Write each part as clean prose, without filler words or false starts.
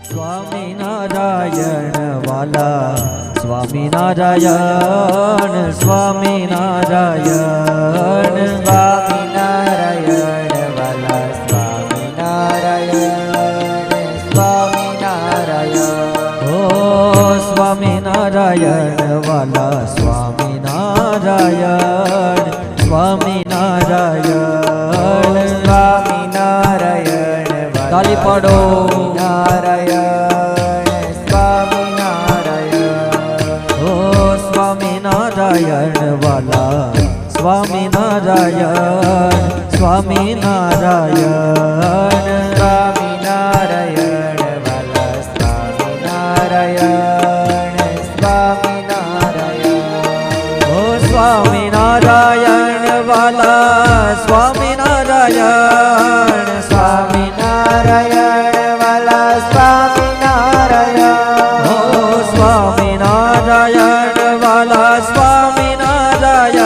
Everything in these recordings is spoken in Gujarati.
સ્વામિનારાયણ વાલા સ્વામિનારાયણ સ્વામિનારાયણ સ્વામિનારાયણ વાલા સ્વામિનારાયણ સ્વામિનારાયણ ઓ સ્વામિનારાયણ વાલા સ્વામિનારાયણ સ્વામિનારાયણ સ્વામિનારાયણ તાલી પાડો નારાયણ સ્વામિનારાયણ ઓ સ્વામિનારાયણ વાલા સ્વામિનારાયણ સ્વામિનારાયણ સ્વામિનારાયણ વાલા સ્વામિનારાયણ સ્વામિનારાયણ ઓ સ્વામિનારાયણ વાલા સ્વામિનારાયણ સ્વામિનારાયણ વાલા સ્વામિનારાયણ ઓ સ્વામિનારાયણ વાલા સ્વામિનારાયણ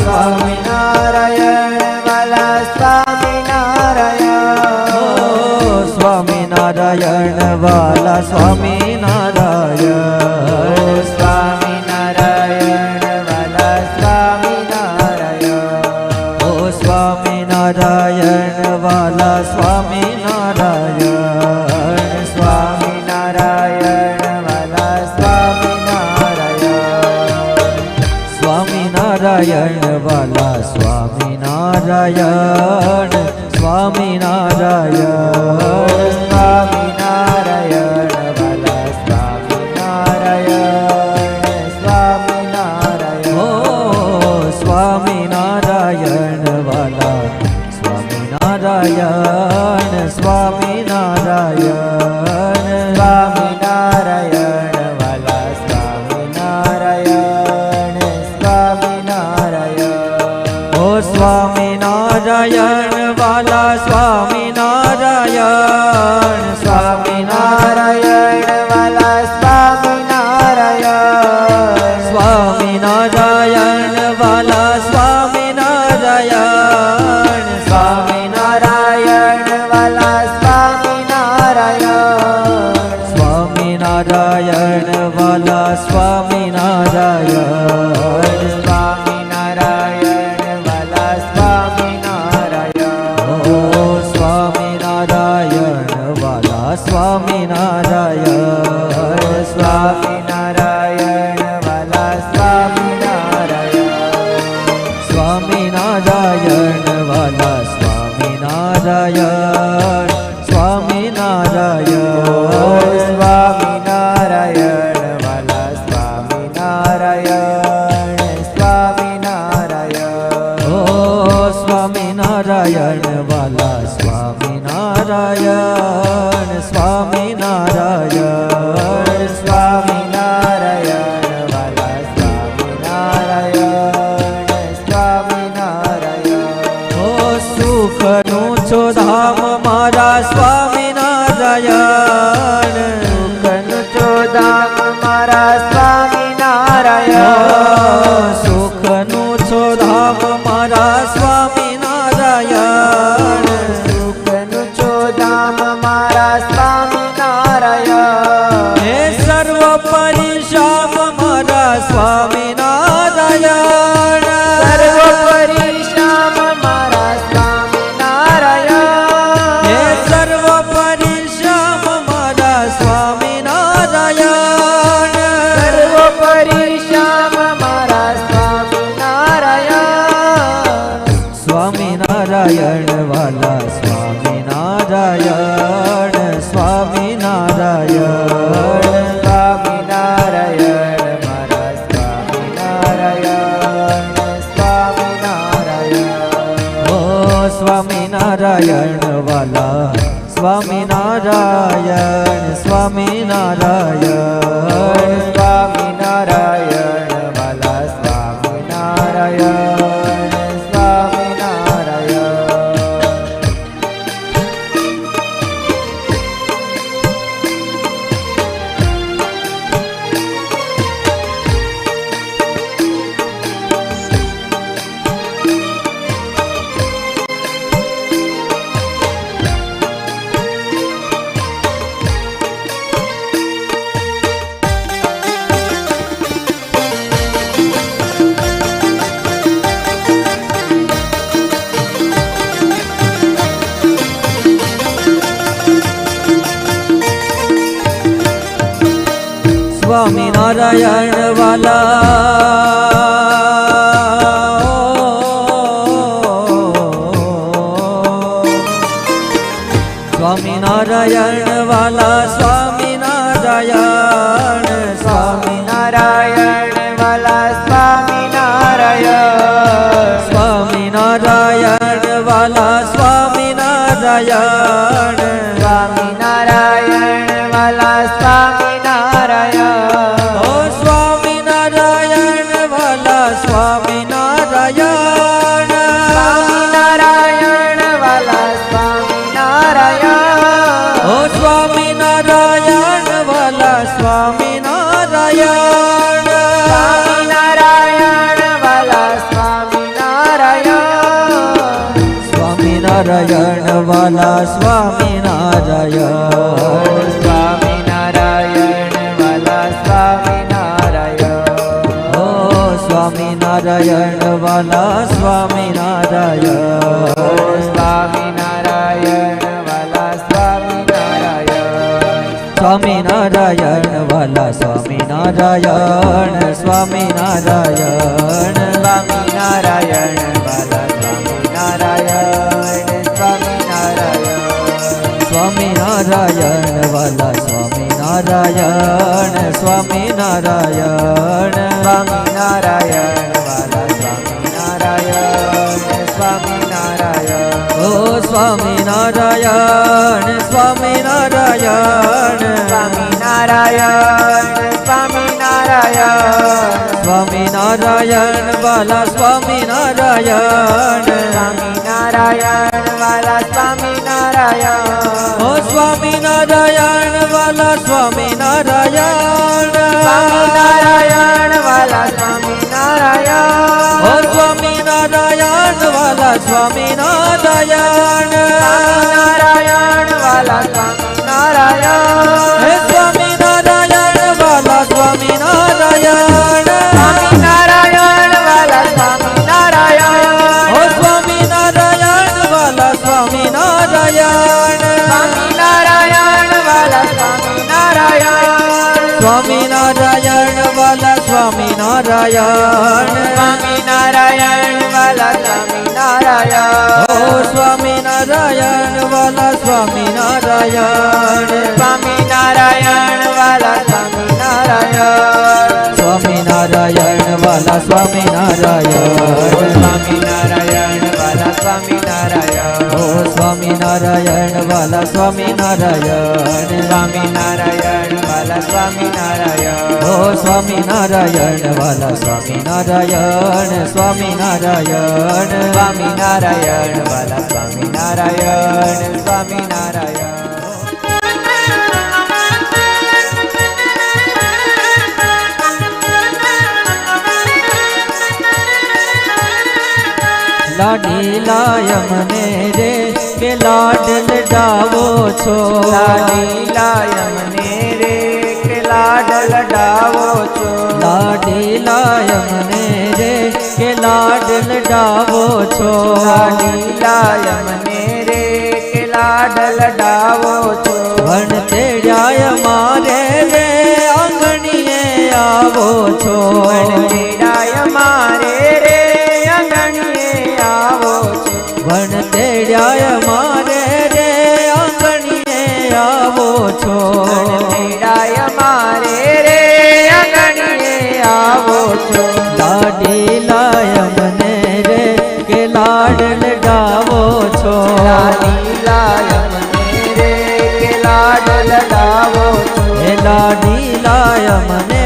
સ્વામિનારાયણ વાલા સ્વામિનારાયણ ઓ સ્વામિનારાયણ વાલા સ્વામિનારાયણ સ્વામિનારાયણ વાલા સ્વામિનારાયણ ઓ સ્વામિનારાયણ વાલા સ્વામિનારાયણ સ્વામિનારાયણ વાલા સ્વામિનારાયણ સ્વામિનારાયણ વાલા સ્વામિનારાયણ સ્વામિનારાયણ સ્વામિનારાયણ વાલા સ્વામિનારાયણ સ્વામિનારાયણ ઓ સ્વામિનારાયણ વાલા સ્વામિનારાયણ સ્વામિનારાયણ સ્વામિનારાયણ વાલા સ્વામિનારાયણ સ્વામિનારાયણ ઓ સ્વામિનારાયણ વાલા સ્વામિનારાયણ સ્વામિનારાયણ વાલા સ્વામિનારાયણ સ્વામિનારાયણ વાલા સ્વામિનારાયણ સ્વામિનારાયણ વાલા સ્વામિનારાયણ સ્વામિનારાયણ વાલા સ્વામિનારાયણ સ્વામિનારાયણ વાલા સ્વામિનારાયણ ઓ સ્વામિનારાયણ વાલા સ્વામિનારાયણ સ્વામિનારાયણ વાલા સ્વામિનારાયણ સ્વામિનારાયણ વાલા સ્વામિનારાયણ સ્વામિનારાયણ સ્વામિનારાયણ વાલા સ્વામિનારાયણ સ્વામિનારાયણ ઓ સ્વામિનારાયણ વાલા સ્વામિનારાયણ સ્વામિનારાયણ સ્વામિનારાયણ વાલા સ્વામિનારાયણ સ્વામિનારાયણ ઓ સુખનું છો ધામ મારા સ્વામિનારાયણ સુખનું ચોધામ મારા સ્વામિનારાયણ સુખનું છો ધામ મારા સ્વામિનારાયણ સુખનું ચોધામ મારા સ્વામિનારાયણ હે સર્વ પરિશ્યામ મારા સ્વામિનારાયણ સર્વોપરી શ્યામ મારા સ્વામિનારાયણ હે સર્વ પરિશ્યામ મારા સ્વામિનારાયણ સર્વોપરી શ્યામ મારા સ્વામિનારાયણ સ્વામિનારાયણ વાલા સ્વામિનારાયણ સ્વામિનારાયણ સ્વામિનારાયણ મારા સ્વામિનારાયણ સ્વામિનારાયણ ઓ સ્વામિનારાયણ વાલા સ્વામિનારાયણ સ્વામિનારાયણ સ્વામિનારાયણ વાલા સ્વામિનારાયણ સ્વામિનારાયણ સ્વામિનારાયણ વાલા સ્વામિનારાયણ સ્વામિનારાયણ વાલા સ્વામિનારાયણ સ્વામિનારાયણ વાલા સ્વામિનારાયણ સ્વામિનારાયણ વાલા સ્વામિનારાયણ ઓ સ્વામિનારાયણ વાલા સ્વામિનારાયણ સ્વામિનારાયણ વાલા સ્વામિનારાયણ ઓ સ્વામિનારાયણ વાલા સ્વામિનારાયણ સ્વામિનારાયણ વાલા સ્વામિનારાયણ સ્વામિનારાયણ વાલા સ્વામિનારાયણ સ્વામિનારાયણ વાલા સ્વામિનારાયણ ઓ સ્વામિનારાયણ વાલા સ્વામિનારાયણ સ્વામિનારાયણ વાલા સ્વામિનારાયણ સ્વામિનારાયણ વાલા સ્વામિનારાયણ સ્વામિનારાયણ સ્વામિનારાયણ વાલા સ્વામિનારાયણ સ્વામિનારાયણ સ્વામિનારાયણ વાલા સ્વામિનારાયણ સ્વામિનારાયણ સ્વામિનારાયણ વાલા સ્વામિનારાયણ સ્વામિનારાયણ ઓ સ્વામિનારાયણ સ્વામિનારાયણ સ્વામિનારાયણ સ્વામિનારાયણ સ્વામિનારાયણ વાલા સ્વામિનારાયણ સ્વામિનારાયણ વાલા સ્વામિનારાયણ ઓ સ્વામિનારાયણ વાલા સ્વામિનારાયણ સ્વામિનારાયણ વાલા સ્વામિનારાયણ ઓ સ્વામિનારાયણ વાલા સ્વામિનારાયણ સ્વામિનારાયણ વાલા સ્વામિનારાયણ હે સ્વામિનારાયણ વાલા સ્વામિનારાયણ સ્વામિનારાયણ વાલા સ્વામિનારાયણ ઓ સ્વામિનારાયણ વાલા સ્વામિનારાયણ સ્વામિનારાયણ વાલા સ્વામિનારાયણ સ્વામિનારાયણ વાલા સ્વામિનારાયણ સ્વામિનારાયણ વાલા સ્વામિનારાયણ ઓ સ્વામિનારાયણ વાલા સ્વામિનારાયણ સ્વામિનારાયણ વાલા સ્વામિનારાયણ સ્વામિનારાયણ વાલા સ્વામિનારાયણ સ્વામિનારાયણ વાલા સ્વામિનારાયણ ઓ સ્વામિનારાયણ વાલા સ્વામિનારાયણ સ્વામિનારાયણ વાલા સ્વામિનારાયણ ઓ સ્વામિનારાયણ વાલા સ્વામિનારાયણ સ્વામિનારાયણ સ્વામિનારાયણ વાલા સ્વામિનારાયણ સ્વામિનારાયણ લાડી લાય મને રે કે લાડ લડાવો છો લાડી લાય મને રે કે લાડ લડાવો છો લાડી લાય મને રે કે લાડ લડાવો છો લાડી લાય મને રે કે લાડ લડાવો છો વણ તેડાય મારે રે આંગણીએ આવો છો તેડાય મારે રે આંગણીએ આવો છો વણ તેડાય મારે રે આંગણીએ આવો છો તેડાય મારે રે આંગણીએ આવો છો લાડી લાય મને રે કે લાડ લડાવો છો લાડી લાય મને રે કે લાડ લડાવો છો હે લાડી લાય મને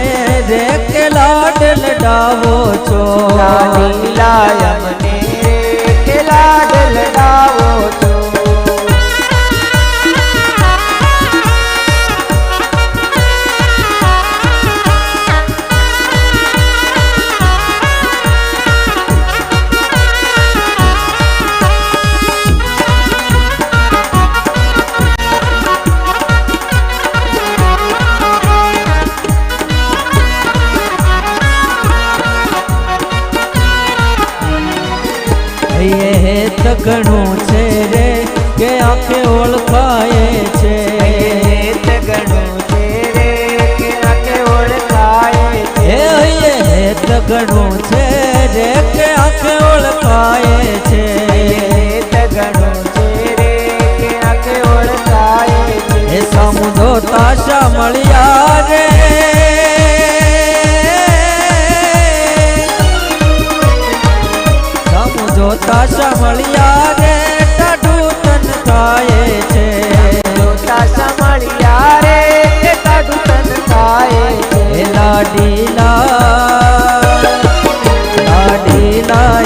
રે કે લાડ લડાવો છો લાડી લાય મને રે કે લાડ લડાવો છો હેત ઘણું છે રે કે આંખે ઓળખાય છે હેત ઘણું છે રે કે આંખે ઓળખાય ઓળખાય છે. હેત ઘણું છે રે કે આંખે ઓળખાય છે. એ સમુદો તાશા મળ્યા રે સમુદો તાશા મળ્યા રે ટાઢું તન થાય છે. તાશા મળ્યા રે કે ટાઢું તન થાય છે. એ લાડીલા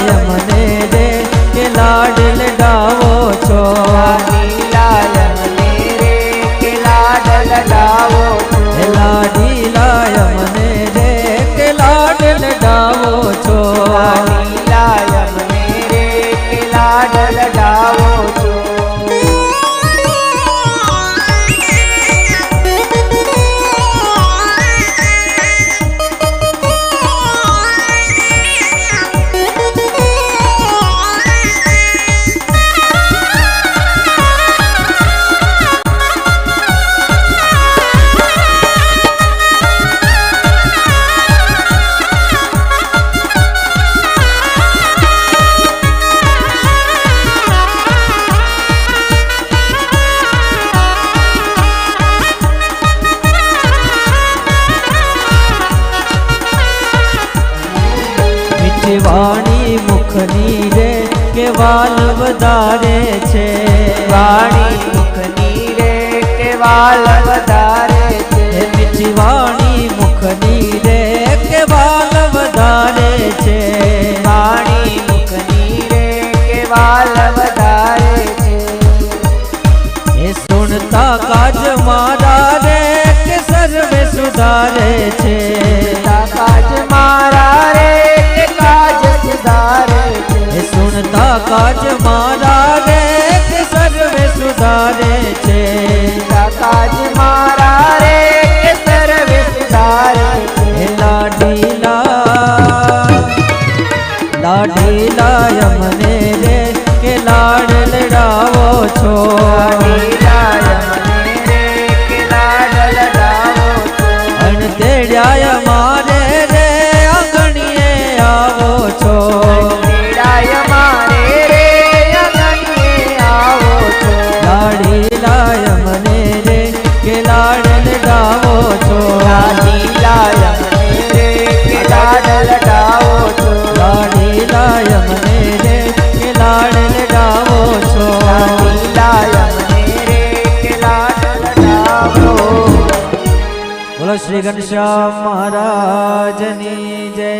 યમને રે કે લાડ લડાવો છો. લાડીલા યમને રે કે લાડ લડાવો છો. એ લાડીલા યમને રે કે લાડ લડાવો છો. લાડીલા યમને રે કે લાડ લડાવો છો. વાણી મુખની રે કે વાલ વધારે છે. વાણી મુખની રે કે વાલ વધારે છે. એ મીઠી વાણી મુખની રે કે વાલ વધારે છે. વાણી મુખની રે કે વાલ વધારે છે. એ સુણતા કાજ મારા રે કે સર્વે સુધારે છે. કાજ મારા રે કે કાજ સુધારે છે. એ સુણતા કાજ મારા રે કે સર્વે સુધારે છે. કાજ મારા રે કે સર્વે સુધારે છે. એ લાડીલા યમને રે કે લાડ લડાવો છો. લાડીલા યમને રે કે લાડ લડાવો છો. અણ તેડ્યા મારે રે આંગણીએ આવો છો. તેડાય મારે રે આંગણીએ આવો છો. લાડીલા યમને રે કે લાડ લડાવો છો. લાડીલા યમને રે કે લાડ લડાવો છો. લાડીલા યમને રે કે લાડ લડાવો છો. લાડીલા યમને રે કે લાડ લડાવો. બોલો શ્રી ઘનશ્યામ મહારાજની જય.